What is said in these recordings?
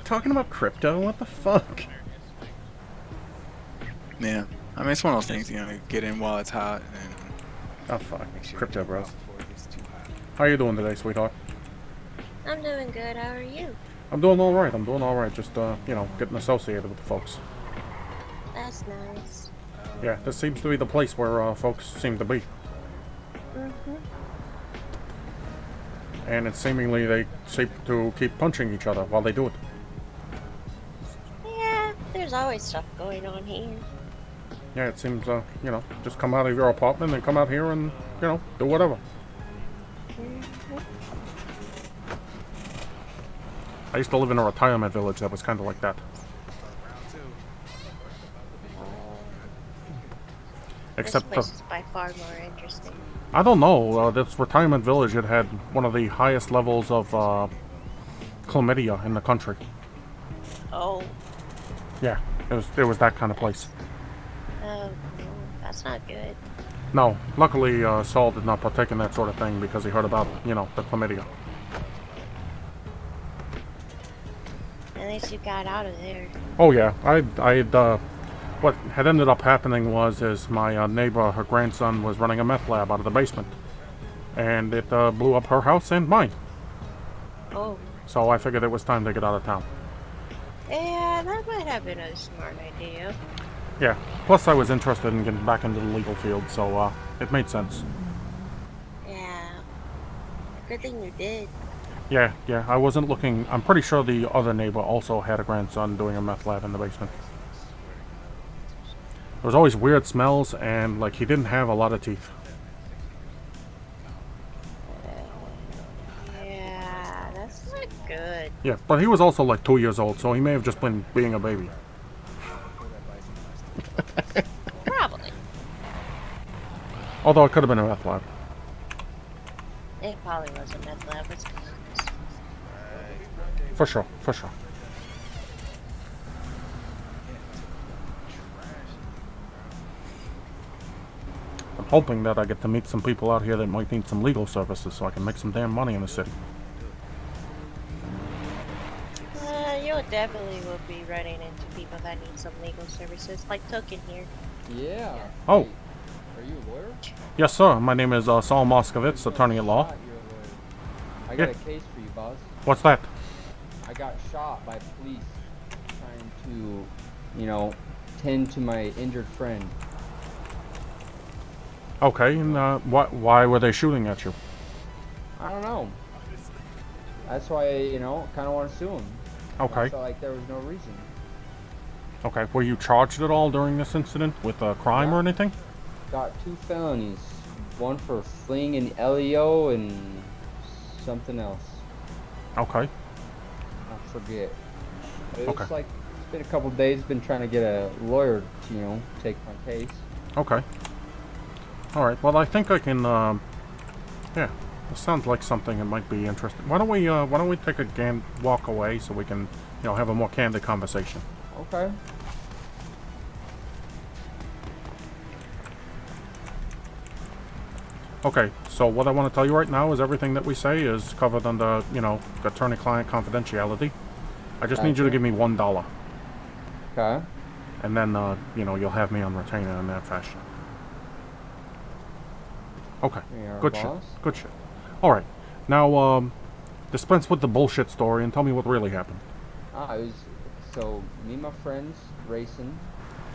Talking about crypto? What the fuck? Yeah. I mean, it's one of those things, you get in while it's hot and Oh fuck. make sure you Crypto dip bros. out before it gets too hot. How you doing today, sweetheart? I'm doing good. How are you? I'm doing alright. I'm doing alright. Just, getting associated with the folks. That's nice. Yeah, this seems to be the place where, folks seem to be. Mm-hmm. And it's seemingly they seem to keep punching each other while they do it. Yeah, there's always stuff going on here. Yeah, it seems, just come out of your apartment and come out here and, do whatever. Mm-hmm. I used to live in a retirement village that was kind of like that. This Except for, place is by far more interesting. I don't know, this retirement village, it had one of the highest levels of, chlamydia in the country. Oh, Yeah, it was that kind of place. oh, no, that's not good. No, luckily, Saul did not partake in that sort of thing because he heard about, the chlamydia. At least you got out of there. Oh yeah, what had ended up happening is my neighbor, her grandson was running a meth lab out of the basement, and it blew up her house and mine. Oh, So I figured it was time to get out of town. yeah, that might have been a smart idea. Yeah. Plus, I was interested in getting back into the legal field, so it made sense. Yeah, good thing you did. Yeah, I wasn't looking. I'm pretty sure the other neighbor also had a grandson doing a meth lab in the basement. There was always weird smells, and like he didn't have a lot of teeth. Yeah, that's not good. Yeah, but he was also like 2 years old, so he may have just been being a baby. Probably. Although it could have been a meth lab. It probably was a meth lab. Let's be honest. For sure, for sure. I'm hoping that I get to meet some people out here that might need some legal services so I can make some damn money in the city. You definitely will be running into people that need some legal services, like Token here. Yeah. Oh. Hey, are you a lawyer? Yes, sir. My name is Saul Moskowitz, attorney at law. Shot, you're a lawyer. I got Yeah. a case for you, boss. What's that? I got shot by police trying to, tend to my injured friend. Okay, and why were they shooting at you? I don't know. That's why, kind of want to sue him. Okay. I felt like there was no reason. Okay, were you charged at all during this incident with a crime or Yeah. anything? Got 2 felonies. One for fleeing an LEO and something else. Okay. I forget. But Okay. it's like, it's been a couple days, been trying to get a lawyer to, take my case. Okay. All right. Well, I think I can. Yeah, this sounds like something that might be interesting. Why don't we take a walk away so we can, have a more candid conversation. Okay. Okay. So what I want to tell you right now is everything that we say is covered under, attorney-client confidentiality. I just need you to give me $1, Okay. and then, you'll have me on retainer in that fashion. Okay. You're our Good boss. shit. Good shit. All right. Now, dispense with the bullshit story and tell me what really happened. It was, so me and my friends racing.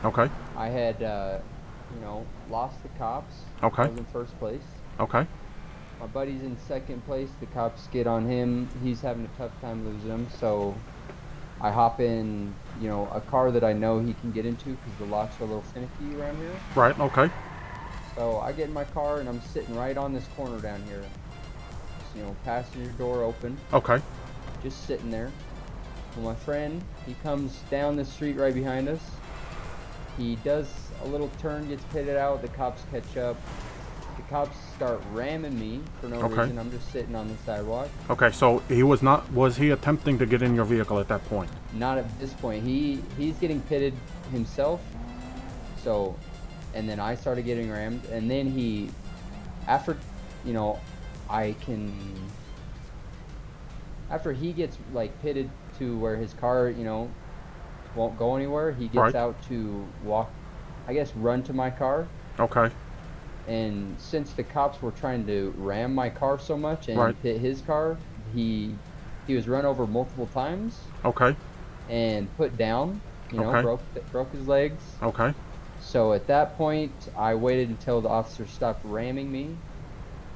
Okay. I had, lost the cops. Okay. I was in first place. Okay. My buddy's in second place. The cops get on him. He's having a tough time losing them. So I hop in, a car that I know he can get into because the locks are a little finicky around here. Right. Okay. So I get in my car and I'm sitting right on this corner down here. Just, passenger door open. Okay. Just sitting there. Well, my friend, he comes down the street right behind us. He does a little turn, gets pitted out. The cops catch up. The cops start ramming me for no Okay. reason. I'm just sitting on the sidewalk. Okay. So he was not. Was he attempting to get in your vehicle at that point? Not at this point. He's getting pitted himself. So, and then I started getting rammed. And then he, after, I can. After he gets like pitted to where his car, you know, won't go anywhere. He gets Right. out to walk, I guess, run to my car. Okay. And since the cops were trying to ram my car so much and Right. hit his car, he was run over multiple times Okay. and put down. You know, Okay. broke his legs. Okay. So at that point, I waited until the officer stopped ramming me,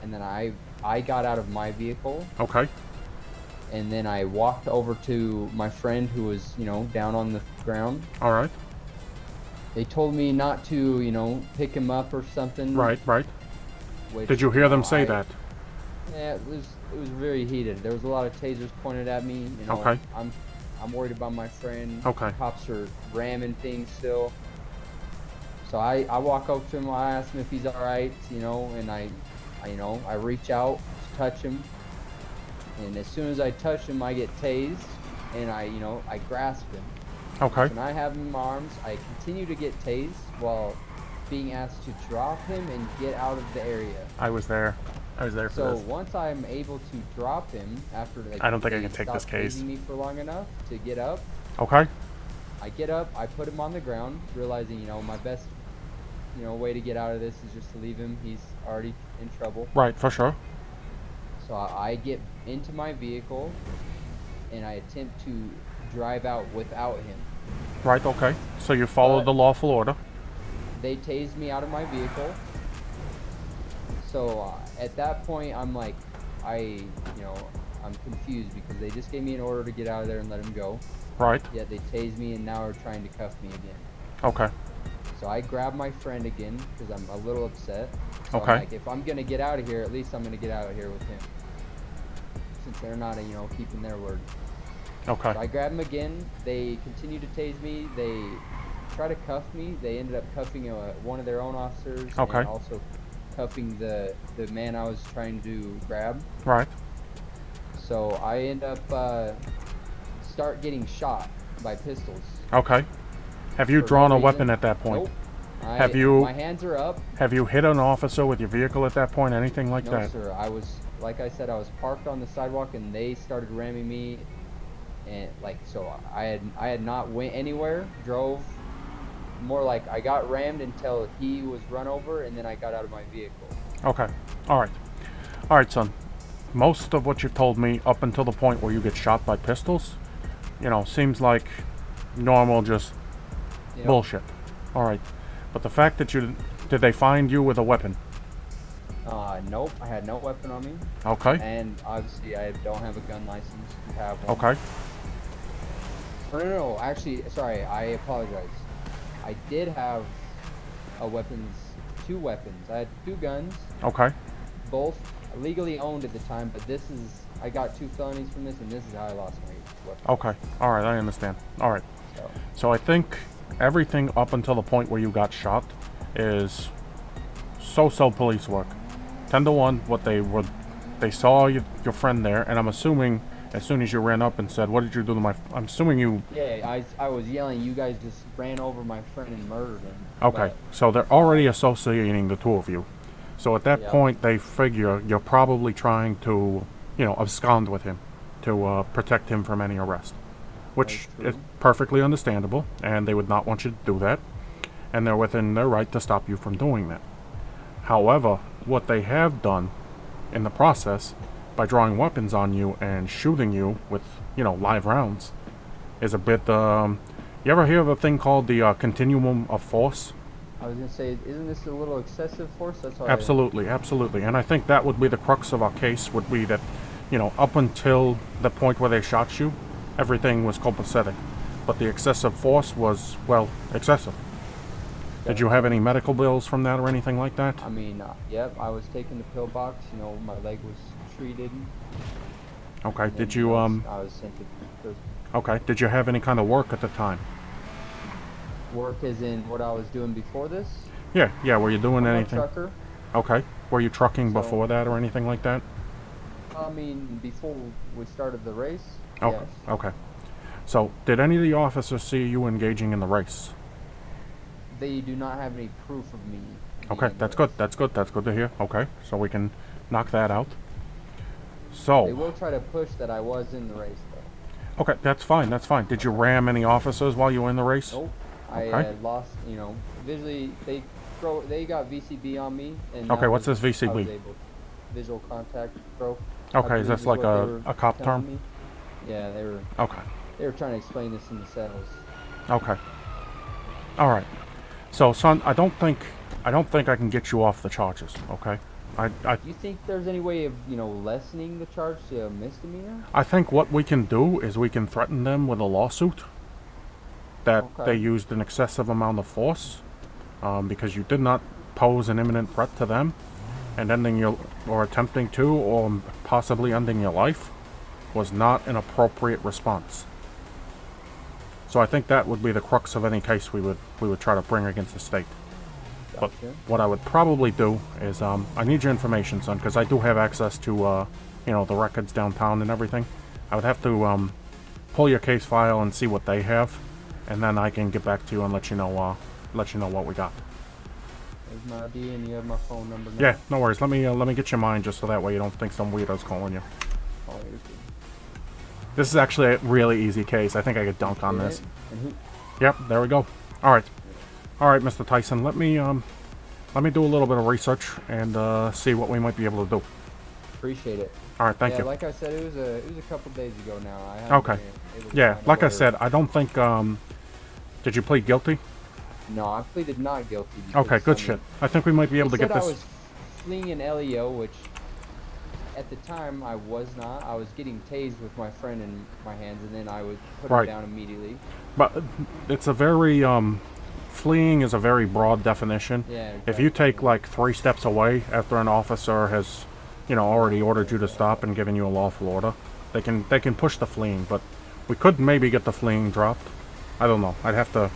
and then I got out of my vehicle, Okay. and then I walked over to my friend who was, you know, down on the ground. All right. They told me not to, you know, pick him up or something. Right. Right. Which, Did you hear them know, say that? Yeah, it was very heated. There was a lot of tasers pointed at me. You know, Okay. I'm worried about my friend. Okay. Cops are ramming things still. So I walk up to him. I ask him if he's all right. You know, and I reach out to touch him. And as soon as I touch him, I get tased, and I grasp him. Okay. When I have him in my arms, I continue to get tased while being asked to drop him and get out of the area. I was there. I was there for So this. once I'm able to drop him after I don't think I they can take this stop case. tasing me for long enough to get up, Okay. I get up, I put him on the ground, realizing, you know, my best, you know, way to get out of this is just to leave him. He's already in trouble. Right. For sure. So I get into my vehicle and I attempt to drive out without him. Right. Okay. So you followed But- the lawful order. They tased me out of my vehicle. So at that point, I'm like, I'm confused because they just gave me an order to get out of there and let him go. Right. Yet they tased me and now are trying to cuff me again. Okay. So I grab my friend again because I'm a little upset. So Okay. I'm like, if I'm gonna get out of here, at least I'm gonna get out of here with him. Since they're not, keeping their word. Okay. So I grab him again. They continue to tase me. They try to cuff me. They ended up cuffing one of their own officers. Okay. And also cuffing the man I was trying to grab. Right. So I end up start getting shot by pistols. Okay. Have you For drawn no a weapon reason. at that point? Nope. Have you- My hands are up. Have you hit an officer with your vehicle at that point? Anything like No, that? sir. I was, like I said, I was parked on the sidewalk and they started ramming me, and so I had not went anywhere. Drove more like I got rammed until he was run over, and then I got out of my vehicle. Okay. All right. All right, son. Most of what you've told me up until the point where you get shot by pistols, seems like normal, just You know, bullshit. All right. But the fact that did they find you with a weapon? Nope. I had no weapon on me, Okay. and obviously I don't have a gun license to have one. Okay. No. Actually, sorry. I apologize. I did have two weapons. I had two guns, Okay. both legally owned at the time, but I got 2 felonies from this, and this is how I lost my weapon. Okay. All right. I understand. All right. So, So I think everything up until the point where you got shot is so-so police work. 10 to 1, they saw your friend there, and I'm assuming as soon as you ran up and said, "What did you do to my?" I'm assuming you. yeah, I was yelling, you guys just ran over my friend and murdered him. Okay, so they're already associating the two of you. So at that Yep. point, they figure you're probably trying to, abscond with him to protect him from any arrest, which That's is true. perfectly understandable, and they would not want you to do that, and they're within their right to stop you from doing that. However, what they have done in the process, by drawing weapons on you and shooting you with, live rounds, is a bit. You ever hear of a thing called the continuum of force? I was gonna say, isn't this a little excessive force? That's why. Absolutely, absolutely. And I think that would be the crux of our case, would be that, up until the point where they shot you, everything was copacetic. But the excessive force was, excessive. Did you have any medical bills from that or anything like that? I mean, yep, I was taking the pill box. My leg was treated. Okay, and did then you, I was sent to prison. okay, did you have any kind of work at the time? Work as in what I was doing before this. Yeah, were you doing I'm a anything? trucker. Okay, were you trucking So- before that or anything like that? I mean, before we started the race. Okay, Yes. okay. So, did any of the officers see you engaging in the race? They do not have any proof of me. Okay, being that's there. good. That's good. That's good to hear. Okay, so we can knock that out. They So, will try to push that I was in the race, though. Okay, that's fine. That's fine. Did you ram any officers while you were in the race? Nope. I Okay. had lost, visually, they got VCB on me. And Okay, that what's was- this I was VCB? able- Visual contact broke. Okay, is this like a cop term? Me. Yeah, Okay. they were trying to explain this in the cells. Okay. All right. So, son, I don't think I can get you off the charges. Okay. Do you think there's any way of, lessening the charge to a misdemeanor? I think what we can do is we can threaten them with a lawsuit that Okay. they used an excessive amount of force because you did not pose an imminent threat to them, and ending your or attempting to or possibly ending your life was not an appropriate response. So I think that would be the crux of any case we would try to bring against the state. But Gotcha. what I would probably do is I need your information, son, because I do have access to the records downtown and everything. I would have to pull your case file and see what they have, and then I can get back to you and let you know what we got. There's my ID and you have my phone number now. Yeah, no worries. Let me get your mine just so that way you don't think some weirdo's calling you. Oh, you're good. This is actually a really easy case. I think I could dunk on Did this. it? And who? Yep, there we go. All right, Mr. Tyson. Let me do a little bit of research and see what we might be able to do. Appreciate it. All right, thank Yeah, you. like I said, it was a couple days ago now. I haven't Okay. been able to Yeah, find a like I lawyer. said, I don't think. Did you plead guilty? No, I pleaded not guilty. Okay, because, good I mean, shit. I think we might be able to they get said this. I was fleeing an LEO, which at the time I was not. I was getting tased with my friend in my hands, and then I would put Right. him down immediately. But it's a very fleeing is a very broad definition. Yeah. If you exactly. take like 3 steps away after an officer has, already ordered you to stop and given you a lawful order, they can push the fleeing. But we could maybe get the fleeing dropped. I don't know. I'd have to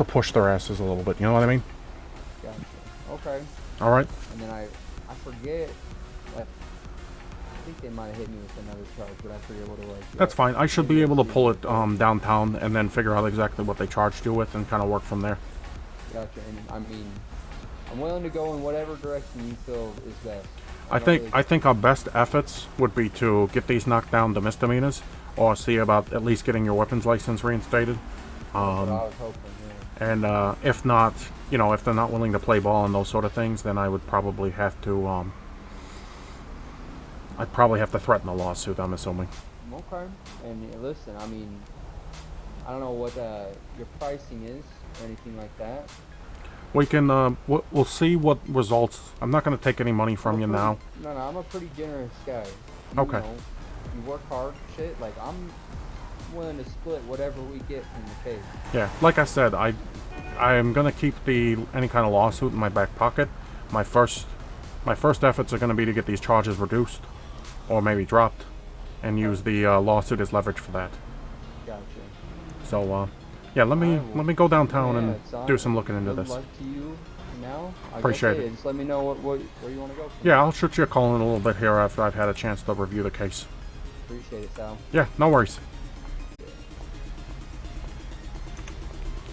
push their asses a little bit. You know what I mean? Gotcha. Okay. All right. And then I forget. I think they might have hit me with another charge, but I forget what it was. That's yet. fine. I should be Maybe able to it's pull it the- downtown and then figure out exactly what they charged you with and kind of work from there. Gotcha. And I mean, I'm willing to go in whatever direction you feel is best. I think our best efforts would be to get these knocked down to misdemeanors, or see about at least getting your weapons license reinstated. That's what I was hoping. Yeah. And if not, if they're not willing to play ball and those sort of things, then I would probably have to. I'd probably have to threaten a lawsuit. I'm assuming. Okay. And listen, I mean, I don't know what your pricing is or anything like that. We can. We'll see what results. I'm not going to take any money from you now. No, I'm a pretty generous guy. You Okay. know, you work hard, shit. Like I'm willing to split whatever we get from the case. Yeah, like I said, I am gonna keep any kind of lawsuit in my back pocket. My first efforts are gonna be to get these charges reduced, or maybe dropped, and use the lawsuit as leverage for that. Gotcha. So, yeah, let me go downtown and son, do some looking into good this. luck to you now. I Appreciate guess, it. yeah, just let me know where you want to go. From Yeah, I'll shoot you a call in a little bit here after I've had a chance to review the case. Appreciate it, Sal. Yeah, no worries.